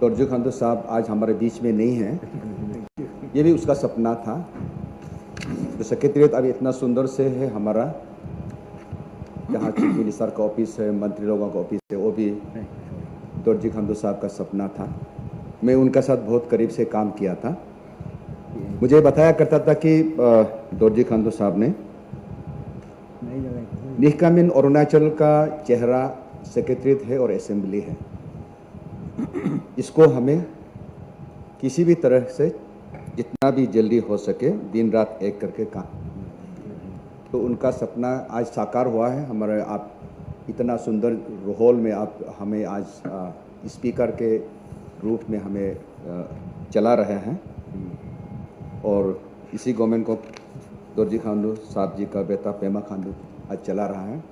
दोरजी खांडू साहब आज हमारे बीच में नहीं हैं। ये भी उसका सपना था। जो सेक्रेटरीट अभी इतना सुंदर से है हमारा, जहाँ चीफ मिनिस्टर का ऑफिस है, मंत्री लोगों का ऑफिस है, वो भी दोरजी खांडू साहब का सपना था। मैं उनका साथ बहुत करीब से काम किया था। मुझे बताया करता था कि दोरजी खांडू साहब ने निकामिन अरुणाचल का चेहरा सेक्रेटरीट है और असेंबली है। इसको हमें किसी भी तरह से जितना भी जल्दी हो सके दिन रात एक करके काम, तो उनका सपना आज साकार हुआ है। हमारे आप इतना सुंदर हॉल में आप हमें आज स्पीकर के रूप में हमें चला रहे हैं, और इसी गवर्नमेंट को दोरजी खांडू साहब जी का बेटा पेमा खांडू आज चला रहा है।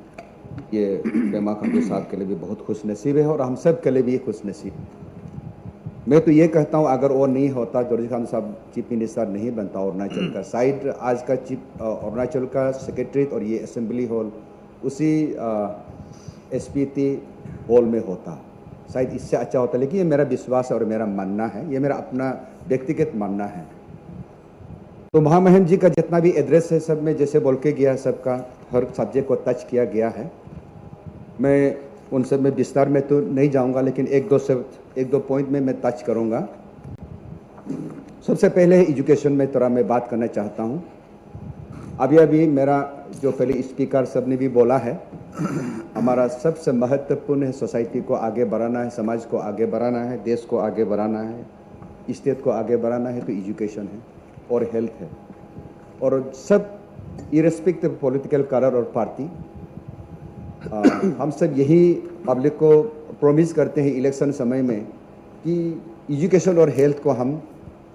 ये पेमा खांडू साहब के लिए भी बहुत खुश नसीब है और हम सब के लिए भी खुश नसीब। मैं तो ये कहता हूँ, अगर वो नहीं होता, दोरजी खांडू साहब चीफ मिनिस्टर नहीं बनता अरुणाचल का, शायद आज का चीफ अरुणाचल का सेक्रेटरीट और ये असेंबली हॉल उसी एसपीटी हॉल में होता, शायद इससे अच्छा होता। लेकिन ये मेरा विश्वास और मेरा मानना है, ये मेरा अपना व्यक्तिगत मानना है। तो महामहिम जी का जितना भी एड्रेस है, सब में जैसे बोल के गया, सबका हर सब्जेक्ट को टच किया गया है। मैं उन सब में विस्तार में तो नहीं जाऊंगा, लेकिन एक दो पॉइंट में मैं टच करूंगा। सबसे पहले एजुकेशन में थोड़ा मैं बात करना चाहता हूं। अभी मेरा जो पहले स्पीकर सब ने भी बोला है, हमारा सबसे महत्वपूर्ण है सोसाइटी को आगे बढ़ाना है, समाज को आगे बढ़ाना है, देश को आगे बढ़ाना है, स्टेट को आगे बढ़ाना है, तो एजुकेशन है और हेल्थ है। और सब इरेस्पेक्टिव पॉलिटिकल कलर और पार्टी, हम सब यही पब्लिक को प्रॉमिस करते हैं इलेक्शन समय में कि एजुकेशन और हेल्थ को हम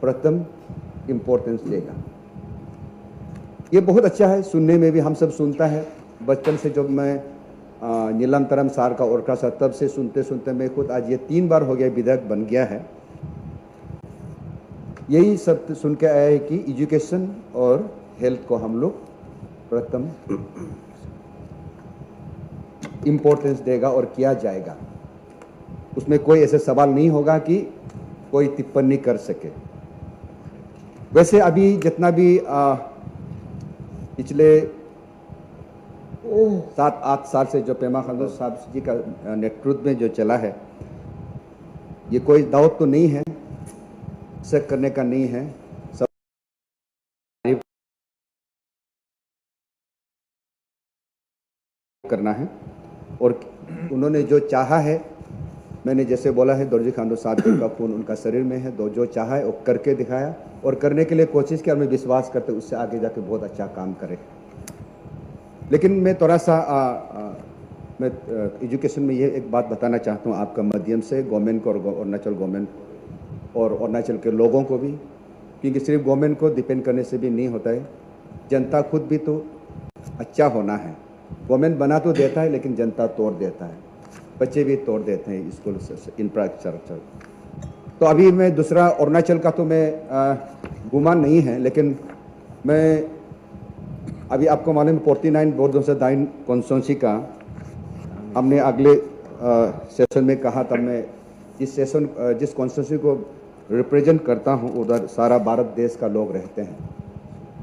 प्रथम इम्पोर्टेंस देगा। ये बहुत अच्छा है, सुनने में भी हम सब सुनता है। बचपन से जब मैं नीलम तरम सार का और का सा, तब से सुनते सुनते मैं खुद आज ये 3 बार हो गया विधायक बन गया है। यही सब सुन के आया है कि एजुकेशन और हेल्थ को हम लोग प्रथम इम्पोर्टेंस देगा और किया जाएगा। उसमें कोई ऐसे सवाल नहीं होगा कि कोई टिप्पणी कर सके। वैसे अभी जितना भी पिछले 7-8 साल से जो पेमा खांडू साहब जी का नेतृत्व में जो चला है, ये कोई दावत तो नहीं है, शक करने का नहीं है, सब करना है। और उन्होंने जो चाहा है, मैंने जैसे बोला है, दोरजी खांडू साहब जी का खून उनका शरीर में है, जो चाहा है वो करके दिखाया और करने के लिए कोशिश किया। मैं विश्वास करते उससे आगे जाके बहुत अच्छा काम करे। लेकिन मैं थोड़ा सा मैं एजुकेशन में ये एक बात बताना चाहता हूँ आपका माध्यम से, गवर्नमेंट को और अरुणाचल गवर्नमेंट और अरुणाचल के लोगों को भी, क्योंकि सिर्फ गवर्नमेंट को डिपेंड करने से भी नहीं होता है। जनता खुद भी तो अच्छा होना है। गवर्नमेंट बना तो देता है, लेकिन जनता तोड़ देता है, बच्चे भी तोड़ देते हैं स्कूल इंफ्रास्ट्रक्चर। तो अभी मैं दूसरा अरुणाचल का तो मैं गुमान नहीं है, लेकिन मैं अभी आपको मालूम 49 बोर्डों से दाइन कॉन्स्टिट्यूंसी का हमने अगले सेशन में कहा था। मैं जिस कॉन्स्टिट्यूंसी को रिप्रेजेंट करता हूँ, उधर सारा भारत देश का लोग रहते हैं।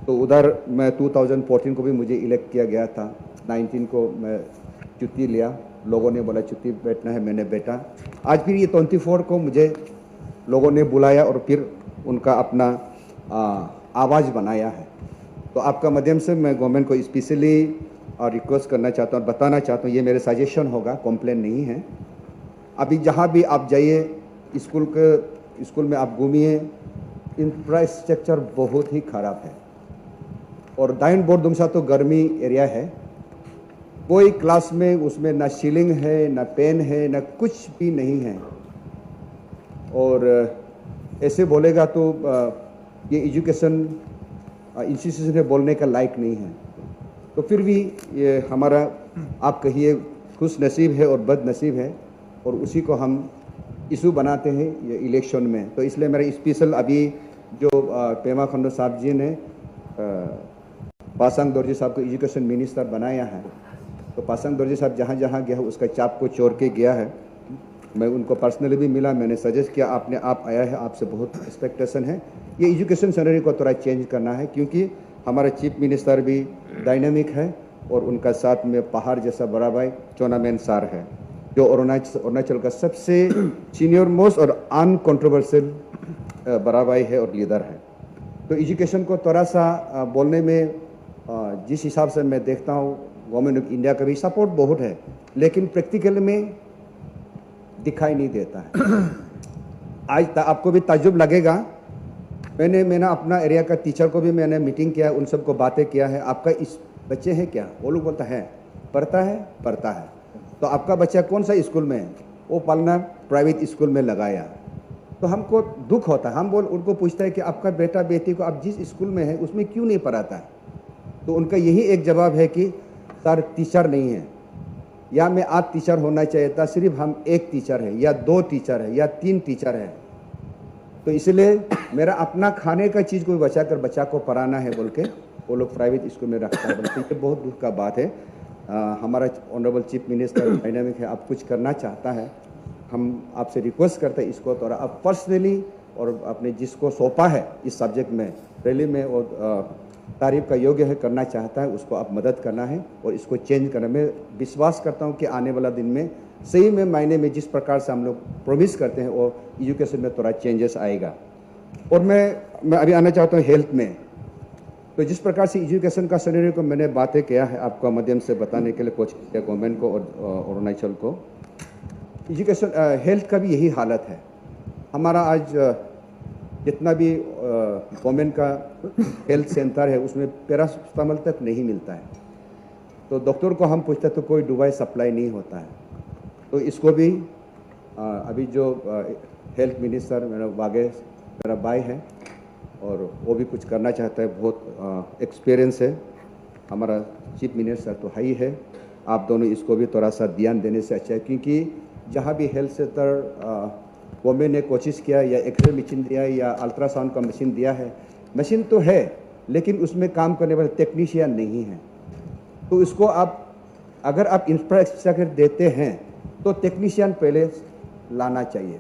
तो उधर मैं 2014 को भी मुझे इलेक्ट किया गया था। 19 को मैं छुट्टी लिया, लोगों ने बोला छुट्टी बैठना है, मैंने बैठा। आज फिर ये 24 को मुझे लोगों ने बुलाया और फिर उनका अपना आवाज़ बनाया है। तो आपका माध्यम से मैं गवर्नमेंट को स्पेशली रिक्वेस्ट करना चाहता हूँ, बताना चाहता हूँ, ये मेरे सजेशन होगा, कॉम्प्लेन नहीं है। अभी जहाँ भी आप जाइए, स्कूल में आप घूमिए, इंफ्रास्ट्रक्चर बहुत ही ख़राब है। और दाइन बोर्ड दुमसा तो गर्मी एरिया है, कोई क्लास में उसमें ना सीलिंग है, ना पेन है, ना कुछ भी नहीं है। और ऐसे बोलेगा तो ये एजुकेशन इंस्टीट्यूशन है, बोलने का लायक नहीं है। तो फिर भी ये हमारा, आप कहिए, खुश नसीब है और बद नसीब है, और उसी को हम इशू बनाते हैं ये इलेक्शन में। तो इसलिए मेरा स्पेशल अभी जो पेमा खांडू साहब जी ने पासांग दोरजी साहब को एजुकेशन मिनिस्टर बनाया है, तो पासांग दोरजी साहब जहाँ जहाँ गया उसका चाप को चोर के गया है। मैं उनको पर्सनली भी मिला, मैंने सजेस्ट किया, आपने आप आया है, आपसे बहुत एक्सपेक्टेशन है। ये एजुकेशन सिनेरियो को थोड़ा चेंज करना है, क्योंकि हमारा चीफ मिनिस्टर भी डायनामिक है और उनका साथ में पहाड़ जैसा बड़ा भाई चोनामेन सर है, जो अरुणाचल का सबसे सीनियर मोस्ट और अनकॉन्ट्रोवर्शियल बड़ा भाई है और लीडर है। तो एजुकेशन को थोड़ा सा बोलने में जिस हिसाब से मैं देखता हूँ, गवर्नमेंट ऑफ इंडिया का भी सपोर्ट बहुत है, लेकिन प्रैक्टिकल में दिखाई नहीं देता है। आज आपको भी ताज्जुब लगेगा, मैंने अपना एरिया का टीचर को भी मैंने मीटिंग किया, उन सबको बातें किया है, आपका इस बच्चे हैं क्या? वो लोग बोलता है पढ़ता है। तो आपका बच्चा कौन सा स्कूल में है? वो पलना प्राइवेट स्कूल में लगाया। तो हमको दुख होता है, हम उनको पूछता है कि आपका बेटा बेटी को आप जिस स्कूल में है उसमें क्यों नहीं पढ़ाता है? तो उनका यही एक जवाब है कि सर टीचर नहीं है, या मैं 8 टीचर होना चाहिए था, सिर्फ हम 1 टीचर है या 2 टीचर है या 3 टीचर है। तो इसलिए मेरा अपना खाने का चीज़ को भी बचा कर बच्चा को पढ़ाना है बोल के वो लोग प्राइवेट स्कूल में रखता है। बल्कि ये बहुत दुख का बात है। हमारा ऑनरेबल चीफ मिनिस्टर डायनामिक है, आप कुछ करना चाहता है, हम आपसे रिक्वेस्ट करते हैं इसको थोड़ा आप पर्सनली और अपने जिसको सौंपा है इस सब्जेक्ट में रैली में और तारीफ का योग्य है करना चाहता है, उसको आप मदद करना है और इसको चेंज करना। मैं विश्वास करता हूँ कि आने वाला दिन में सही में मायने में जिस प्रकार से हम लोग प्रोमिस करते हैं वो एजुकेशन में थोड़ा चेंजेस आएगा। और मैं अभी आना चाहता हूँ हेल्थ में। तो जिस प्रकार से एजुकेशन का सिनेरियो को मैंने बातें किया है आपका माध्यम से बताने के लिए कोशिश किया गवर्नमेंट को और अरुणाचल को, एजुकेशन हेल्थ का भी यही हालत है। हमारा आज जितना भी गवर्नमेंट का हेल्थ सेंटर है उसमें पैरासिटामोल तक नहीं मिलता है। तो डॉक्टर को हम पूछते तो कोई दवाई सप्लाई नहीं होता है। तो इसको भी अभी जो हेल्थ मिनिस्टर मेरा भाई है और वो भी कुछ करना चाहता है, बहुत एक्सपीरियंस है। हमारा चीफ मिनिस्टर तो है ही है, आप दोनों इसको भी थोड़ा सा ध्यान देने से अच्छा है, क्योंकि जहाँ भी हेल्थ सेंटर गवर्नमेंट ने कोशिश किया या एक्सरे मशीन दिया या अल्ट्रासाउंड का मशीन दिया है, मशीन तो है लेकिन उसमें काम करने वाले टेक्नीशियन नहीं है। तो इसको अगर आप इंफ्रास्ट्रक्चर देते हैं तो टेक्नीशियन पहले लाना चाहिए।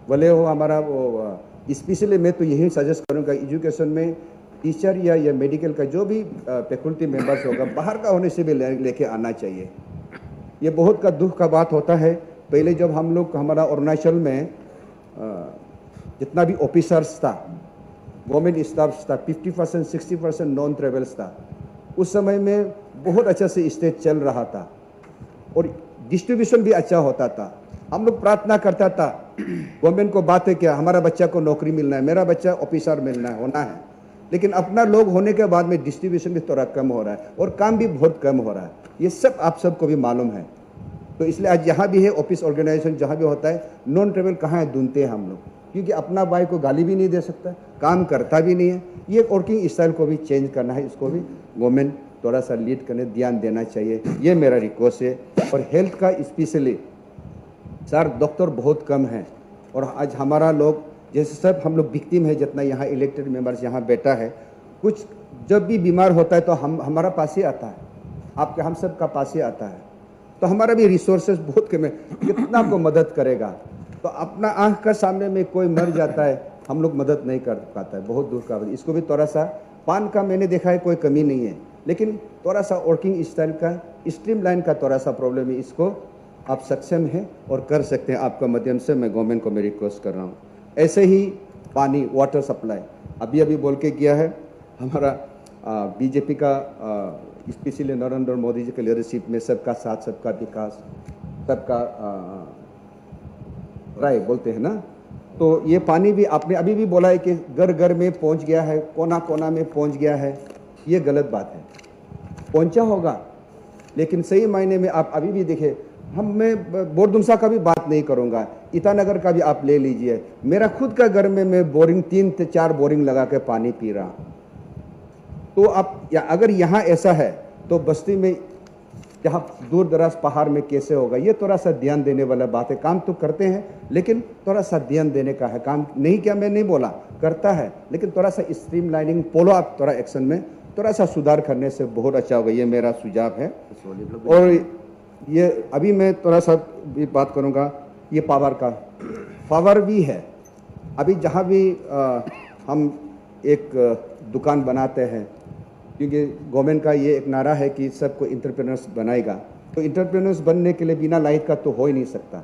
भले हो हमारा वो स्पेशली मैं तो यही सजेस्ट करूँगा एजुकेशन में टीचर या मेडिकल का जो भी फैकल्टी मेंबर्स होगा बाहर का होने से भी लेके आना चाहिए। ये बहुत का दुख का बात होता है। पहले जब हम लोग हमारा अरुणाचल में जितना भी ऑफिसर्स था, गवर्नमेंट स्टाफ था, 50% 60% नॉन ट्रेवल्स था। उस समय में बहुत अच्छा से स्टेज चल रहा था और डिस्ट्रीब्यूशन भी अच्छा होता था। हम लोग प्रार्थना करता था, गवर्नमेंट को बात है क्या, हमारा बच्चा को नौकरी मिलना है, मेरा बच्चा ऑफिसर होना है। लेकिन अपना लोग होने के बाद में डिस्ट्रीब्यूशन भी थोड़ा कम हो रहा है और काम भी बहुत कम हो रहा है। ये सब आप सबको भी मालूम है। तो इसलिए आज जहाँ भी है ऑफिस ऑर्गेनाइजेशन जहाँ भी होता है, नॉन ट्रेवल कहाँ है ढूंढते हैं हम लोग, क्योंकि अपना भाई को गाली भी नहीं दे सकता, काम करता भी नहीं है। ये वर्किंग स्टाइल को भी चेंज करना है, इसको भी गवर्नमेंट थोड़ा सा लीड करने ध्यान देना चाहिए, ये मेरा रिक्वेस्ट है। और हेल्थ का स्पेशली सर डॉक्टर बहुत कम है और आज हमारा लोग जैसे सब हम लोग विक्टिम है, जितना यहाँ इलेक्टेड मेंबर्स यहाँ बैठा है, कुछ जब भी बीमार होता है तो हमारा पास ही आता है, आपके हम सब का पास ही आता है। तो हमारा भी रिसोर्सेज बहुत कम है, कितना को मदद करेगा। तो अपना आँख का सामने में कोई मर जाता है, हम लोग मदद नहीं कर पाता है, बहुत दूर का। इसको भी थोड़ा सा पान का मैंने देखा है कोई कमी नहीं है, लेकिन थोड़ा सा वर्किंग स्टाइल का स्ट्रीमलाइन का थोड़ा सा प्रॉब्लम है। इसको आप सक्षम हैं और कर सकते हैं, आपका माध्यम से मैं गवर्नमेंट को मैं रिक्वेस्ट कर रहा हूँ। ऐसे ही पानी वाटर सप्लाई अभी बोल के किया है हमारा बीजेपी का स्पेशली नरेंद्र मोदी जी के लीडरशिप में सबका साथ सबका विकास सबका राय बोलते हैं ना। तो ये पानी भी आपने अभी भी बोला है कि घर घर में पहुंच गया है, कोना कोना में पहुंच गया है, ये गलत बात है। पहुंचा होगा लेकिन सही मायने में आप अभी भी देखें, मैं बोरदुमसा का भी बात नहीं करूंगा, ईटानगर का भी आप ले लीजिए। मेरा खुद का घर में मैं बोरिंग 3 से 4 बोरिंग लगा के पानी पी रहा। तो आप अगर यहाँ ऐसा है तो बस्ती में जहाँ दूर दराज पहाड़ में कैसे होगा? ये थोड़ा सा ध्यान देने वाला बात है। काम तो करते हैं लेकिन थोड़ा सा ध्यान देने का है। काम नहीं किया मैं नहीं बोला, करता है, लेकिन थोड़ा सा स्ट्रीमलाइनिंग फॉलो अप थोड़ा एक्शन में थोड़ा सा सुधार करने से बहुत अच्छा होगा, ये मेरा सुझाव है। और ये अभी मैं थोड़ा सा भी बात करूँगा, ये पावर भी है। अभी जहाँ भी हम एक दुकान बनाते हैं, क्योंकि गवर्नमेंट का ये एक नारा है कि सबको एंटरप्रेन्योर्स बनाएगा, तो एंटरप्रेन्योर्स बनने के लिए बिना लाइट का तो हो ही नहीं सकता।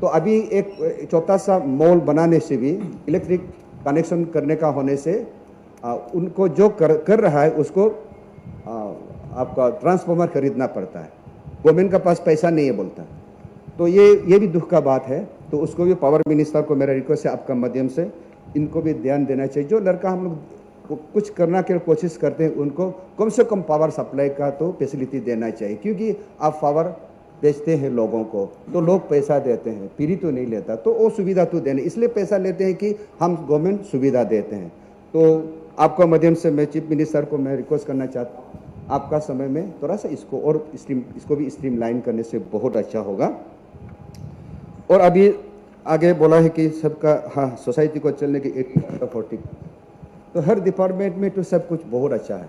तो अभी एक छोटा सा मॉल बनाने से भी इलेक्ट्रिक कनेक्शन करने का होने से उनको जो कर रहा है उसको आपका ट्रांसफार्मर खरीदना पड़ता है। गवर्नमेंट का पास पैसा नहीं है बोलता। तो ये भी दुख का बात है। तो उसको भी पावर मिनिस्टर को मेरा रिक्वेस्ट है आपका माध्यम से इनको भी ध्यान देना चाहिए। जो लड़का हम लोग कुछ करना के कोशिश करते हैं उनको कम से कम पावर सप्लाई का तो फैसिलिटी देना चाहिए, क्योंकि आप पावर बेचते हैं लोगों को तो लोग पैसा देते हैं, फ्री तो नहीं लेता, तो वो सुविधा तो देने इसलिए पैसा लेते हैं कि हम गवर्नमेंट सुविधा देते हैं। तो आपका माध्यम से मैं चीफ मिनिस्टर को मैं रिक्वेस्ट करना चाहता हूँ, आपका समय में थोड़ा सा इसको भी स्ट्रीमलाइन करने से बहुत अच्छा होगा। और अभी आगे बोला है कि सबका सोसाइटी को चलने की 40, तो हर डिपार्टमेंट में तो सब कुछ बहुत अच्छा है,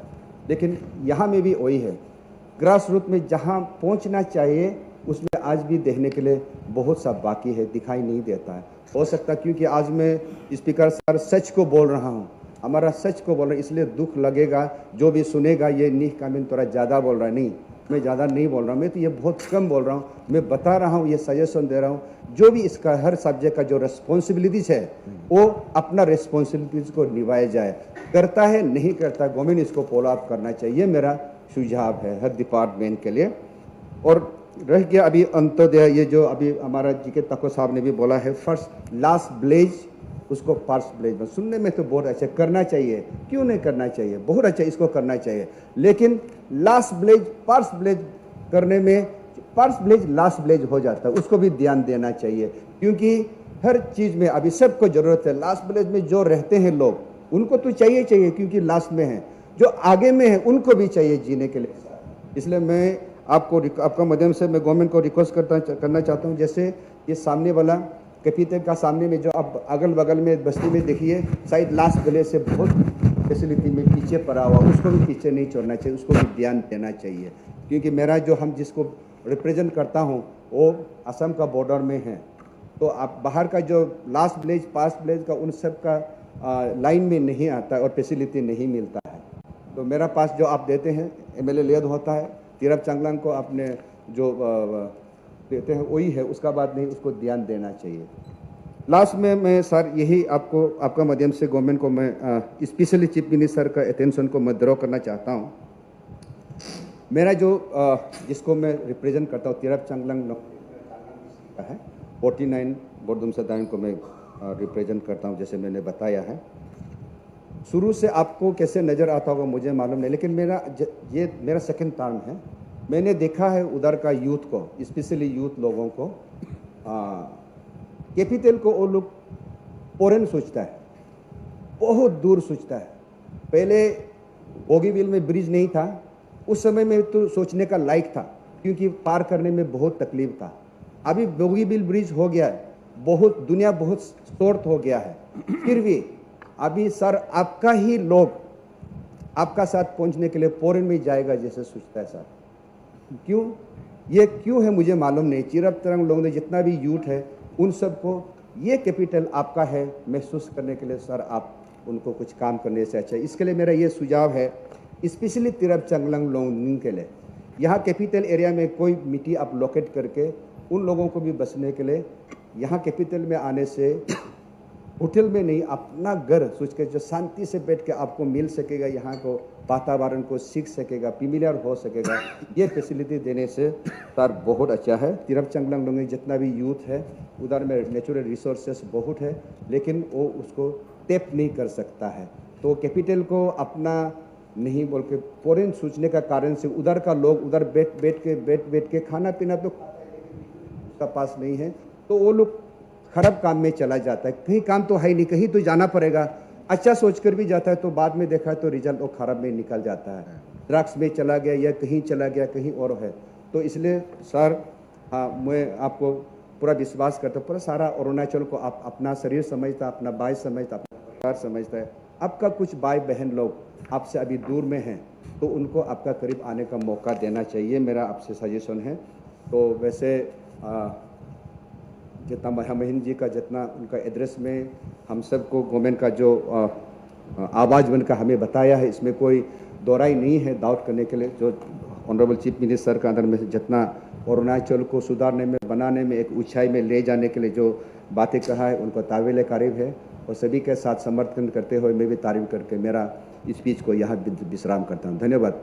लेकिन यहाँ में भी वही है, ग्रास रूट में जहाँ पहुँचना चाहिए उसमें आज भी देखने के लिए बहुत सा बाकी है, दिखाई नहीं देता है। हो सकता क्योंकि आज मैं स्पीकर सर सच को बोल रहा हूँ, हमारा सच को बोल रहा है, इसलिए दुख लगेगा जो भी सुनेगा ये नीह कामिन थोड़ा ज़्यादा बोल रहा है। नहीं, मैं ज़्यादा नहीं बोल रहा हूँ, मैं तो ये बहुत कम बोल रहा हूँ, मैं बता रहा हूँ, ये सजेशन दे रहा हूँ। जो भी इसका हर सब्जेक्ट का जो रिस्पॉन्सिबिलिटीज है वो अपना रिस्पॉन्सिबिलिटीज को निभाया जाए। करता है नहीं करता, गवर्नमेंट इसको फॉलो अप करना चाहिए, मेरा सुझाव है हर डिपार्टमेंट के लिए। और रह गया अभी अंत्योदय, ये जो अभी हमारा जीके तको साहब ने भी बोला है, फर्स्ट लास्ट विलेज उसको फर्स्ट विलेज में सुनने में तो बहुत अच्छा, करना चाहिए, क्यों नहीं करना चाहिए, बहुत अच्छा, इसको करना चाहिए। लेकिन लास्ट विलेज फर्स्ट विलेज करने में फर्स्ट विलेज लास्ट विलेज हो जाता है, उसको भी ध्यान देना चाहिए, क्योंकि हर चीज़ में अभी सबको ज़रूरत है। लास्ट विलेज में जो रहते हैं लोग उनको तो चाहिए क्योंकि लास्ट में है, जो आगे में है उनको भी चाहिए जीने के लिए। इसलिए मैं आपका माध्यम से मैं गवर्नमेंट को रिक्वेस्ट करना चाहता हूँ, जैसे ये सामने वाला कैपिटल का सामने में जो आप अगल बगल में बस्ती में देखिए, शायद लास्ट विलेज से बहुत फैसिलिटी में पीछे पड़ा हुआ, उसको भी पीछे नहीं छोड़ना चाहिए, उसको भी ध्यान देना चाहिए। क्योंकि मेरा जो हम जिसको रिप्रेजेंट करता हूँ वो असम का बॉर्डर में है, तो आप बाहर का जो लास्ट विलेज पास्ट विलेज का उन सब का लाइन में नहीं आता और फैसिलिटी नहीं मिलता है। तो मेरा पास जो आप देते हैं MLA लेद होता है, तिरप चांगलांग को आपने जो देते हैं वही है, उसका बाद नहीं, उसको ध्यान देना चाहिए। लास्ट में मैं सर यही आपका माध्यम से गवर्नमेंट को मैं स्पेशली चीफ मिनिस्टर का अटेंशन को मैं ड्रॉ करना चाहता हूँ। मेरा जो जिसको मैं रिप्रेजेंट करता हूँ तिरप चांगलांग का है, 49 बोर्डुमसा दाइन को मैं रिप्रेजेंट करता हूँ, जैसे मैंने बताया है। शुरू से आपको कैसे नज़र आता होगा मुझे मालूम नहीं, लेकिन ये मेरा सेकंड टर्म है। मैंने देखा है उधर का यूथ को, स्पेशली यूथ लोगों को, कैपिटल को वो लोग फॉरेन सोचता है, बहुत दूर सोचता है। पहले बोगीबिल में ब्रिज नहीं था, उस समय में तो सोचने का लायक था, क्योंकि पार करने में बहुत तकलीफ था। अभी बोगीबिल ब्रिज हो गया है, बहुत दुनिया बहुत शॉर्ट हो गया है, फिर भी अभी सर आपका ही लोग आपका साथ पहुंचने के लिए फॉरेन में जाएगा जैसे सोचता है सर। क्यों, ये क्यों है मुझे मालूम नहीं। चिरप तरंग लोग ने जितना भी यूथ है उन सबको ये कैपिटल आपका है महसूस करने के लिए सर आप उनको कुछ काम करने से अच्छा। इसके लिए मेरा ये सुझाव है, स्पेशली तिरप चांगलांग लोगों के लिए, यहाँ कैपिटल एरिया में कोई मिट्टी आप लोकेट करके उन लोगों को भी बसने के लिए, यहाँ कैपिटल में आने से होटल में नहीं, अपना घर सोच के जो शांति से बैठ के आपको मिल सकेगा, यहाँ को वातावरण को सीख सकेगा, फेमिलियर हो सकेगा, ये फैसिलिटी देने से सर बहुत अच्छा है। तिरप चांगलांग लोग में जितना भी यूथ है उधर में नेचुरल रिसोर्सेस बहुत है, लेकिन वो उसको टैप नहीं कर सकता है। तो कैपिटल को अपना नहीं बोल के फॉरेन सोचने का कारण से उधर का लोग उधर बैठ के खाना पीना तो उसका पास नहीं है, तो वो लोग खराब काम में चला जाता है। कहीं काम तो है नहीं, कहीं तो जाना पड़ेगा, अच्छा सोचकर भी जाता है, तो बाद में देखा तो रिजल्ट वो खराब में निकल जाता है, ड्रग्स में चला गया या कहीं चला गया, कहीं और है। तो इसलिए सर मैं आपको पूरा विश्वास करता हूँ, पूरा सारा अरुणाचल को आप अपना शरीर समझता, अपना भाई समझता, अपना परिवार समझता है। आपका कुछ भाई बहन लोग आपसे अभी दूर में हैं, तो उनको आपका करीब आने का मौका देना चाहिए, मेरा आपसे सजेशन है। तो वैसे जितना महामहिम जी का जितना उनका एड्रेस में हम सबको गवर्नमेंट का जो आवाज़ बनकर हमें बताया है, इसमें कोई दोहराई नहीं है डाउट करने के लिए। जो ऑनरेबल चीफ मिनिस्टर का अंदर में जितना अरुणाचल को सुधारने में, बनाने में, एक ऊंचाई में ले जाने के लिए जो बातें कहा है, उनको तावील कारिब है और सभी के साथ समर्थन करते हुए मैं भी तारीफ करके मेरा स्पीच को यहाँ विश्राम करता हूँ। धन्यवाद।